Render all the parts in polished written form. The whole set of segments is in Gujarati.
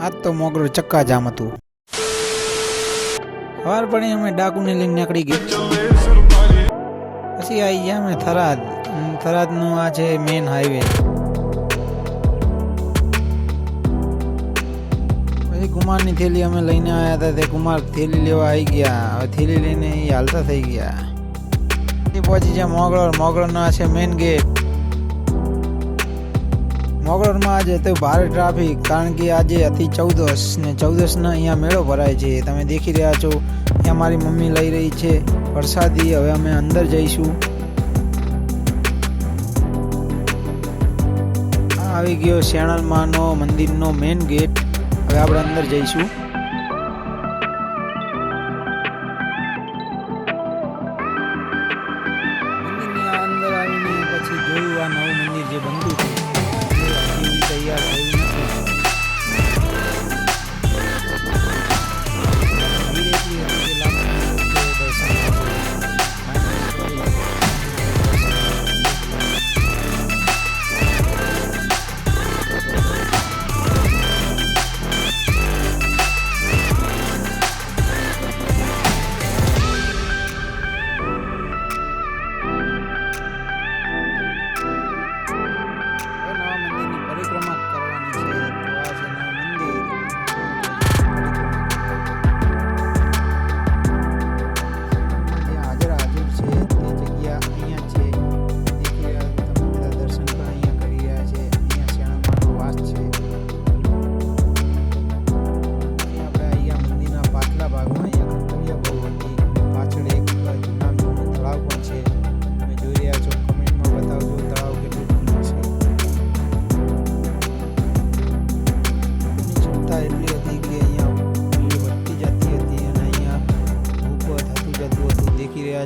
આજ તો મોગરો ચક્કા જામ હતું. સવાર પડી અમે ડાકુને લઈને નીકળી ગયા. પછી આવી ગયા અમે થરાદ. થરાદનું આ છે મેન હાઈવે. પછી કુમારની થેલી અમે લઈને આવ્યા હતા. તે કુમાર થેલી લેવા આવી ગયા. હવે થેલી લઈને એ હાલતા થઈ ગયા. એ પહોંચી ગયા મોગરોનો આ છે મેન ગેટ. મોગરોમાં આજે તો ભારે ટ્રાફિક, કારણ કે આજે હતી 14 ને 14ના અહીંયા મેળો ભરાય છે. તમે દેખી રહ્યા છો. અહીંયા મારી મમ્મી લઈ રહી છે પ્રસાદી. હવે અમે અંદર જઈશું. આ આવી ગયો શેણલમાનો મંદિરનો મેન ગેટ. હવે આપણે અંદર જઈશું. મંદિરની અંદર આવીને પછી જોયું આ નવું મંદિર જે બનતું છે તૈયાર થયું નથી.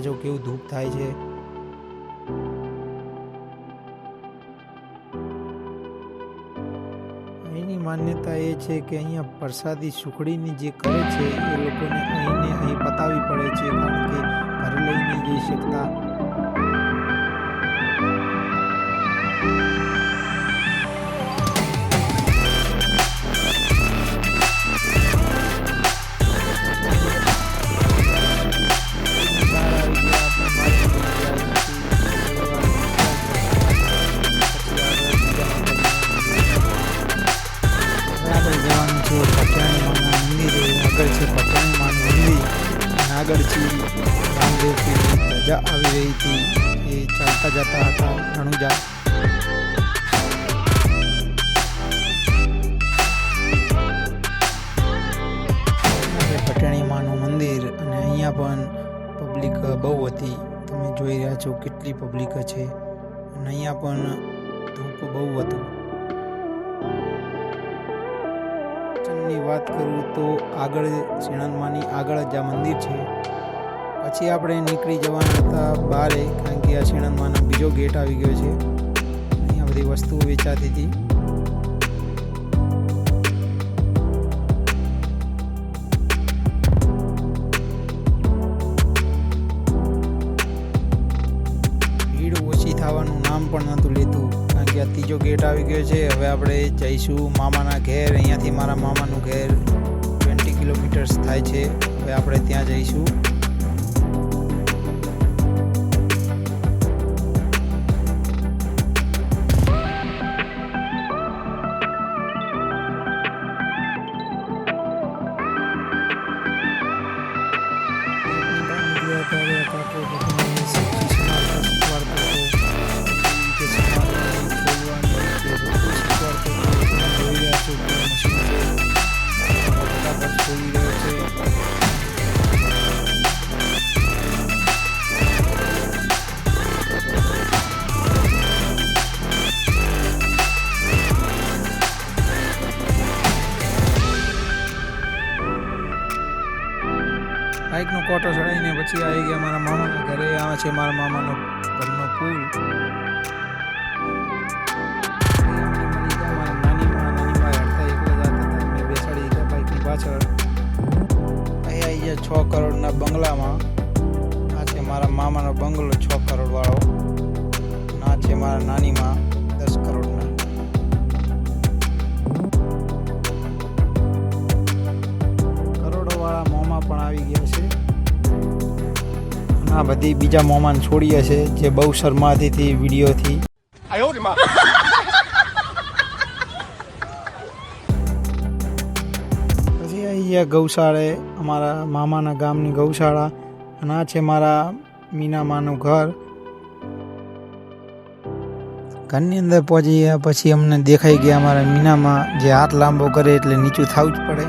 જો કેવું ધૂપ થાય છે. એની માન્યતા એ છે કે અહીંયા પ્રસાદી સુખડીની જે કરે છે એ લોકોને અહીં પતાવવી પડે છે, કારણ કે ઘરે લઈ નહીં જઈ શકતા. આગળ છે રામદેવપીરની ધજા આવી રહી હતી. એ ચાલતા જતા હતા રણુજા. પટાણી માનું મંદિર, અને અહીંયા પણ પબ્લિક બહુ હતી. તમે જોઈ રહ્યા છો કેટલી પબ્લિક છે. અને અહીંયા પણ ધૂપ બહુ હતું. ની વાત કરું તો આગળ શેણલમાની આગળ જ આ મંદિર છે. પછી આપણે નીકળી જવાના હતા બહારે, કારણ કે આ શેણલમાનો બીજો ગેટ આવી ગયો છે. અહીંયા બધી વસ્તુઓ વેચાતી હતી. ભીડ ઓછી થવાનું નામ પણ નહોતું લેતું, કારણ કે આ ત્રીજો ગેટ આવી ગયો છે. હવે આપણે જઈશું મામાના ઘેર. અહીંયાથી મારા મામાનું ઘેર 20 કિલોમીટર્સ થાય છે. હવે આપણે ત્યાં જઈશું. બાઇકનો કોટો ચડાવીને પછી આવી ગયા મારા મામાના ઘરે. આ છે મારા મામાનો ઘરનો પુલ. મારા નાનીમાં હડતા એકલા જતા હતા. મેં બેસાડી દીધા બાઇકની પાછળ. અહીં આવી ગયા 6 કરોડના બંગલામાં. આ છે મારા મામાનો બંગલો 6 કરોડવાળો. આ છે મારા નાનીમાં 10 કરોડના. આવી ગયા છે. અને આ બધી બીજા મોમાન છોડી હશે જે બહુ શરમાતી હતી વિડીયોથી. પછી અહીંયા ગૌશાળે અમારા મામાના ગામની ગૌશાળા અને આ છે મારા મીનામાનું ઘર. ઘરની અંદર પહોંચી ગયા પછી અમને દેખાઈ ગયા અમારા મીનામાં જે હાથ લાંબો કરે એટલે નીચું થવું જ પડે.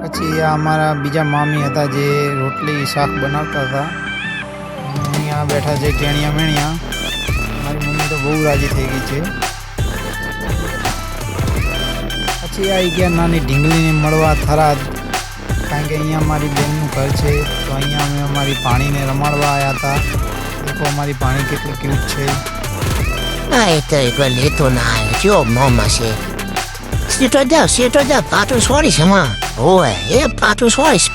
પછી આ અમારા બીજા મામી હતા જે રોટલી શાક બનાવતા હતા. અહીંયા બેઠા છે ટેણિયા મેણિયા. મારી મમ્મી તો બહુ રાજી થઈ ગઈ છે. પછી આવી ગયા નાની ઢીંગલીને મળવા થરાદ, કારણ કે અહીંયા મારી બેનનું ઘર છે. તો અહીંયા અમે અમારી પાણીને રમાડવા આવ્યા હતા. देखो हमारी पानी कितनी क्यूट છે. Ai, te leto na, yo mama se. Situ dah, patus waris sama. Oh, patus waris.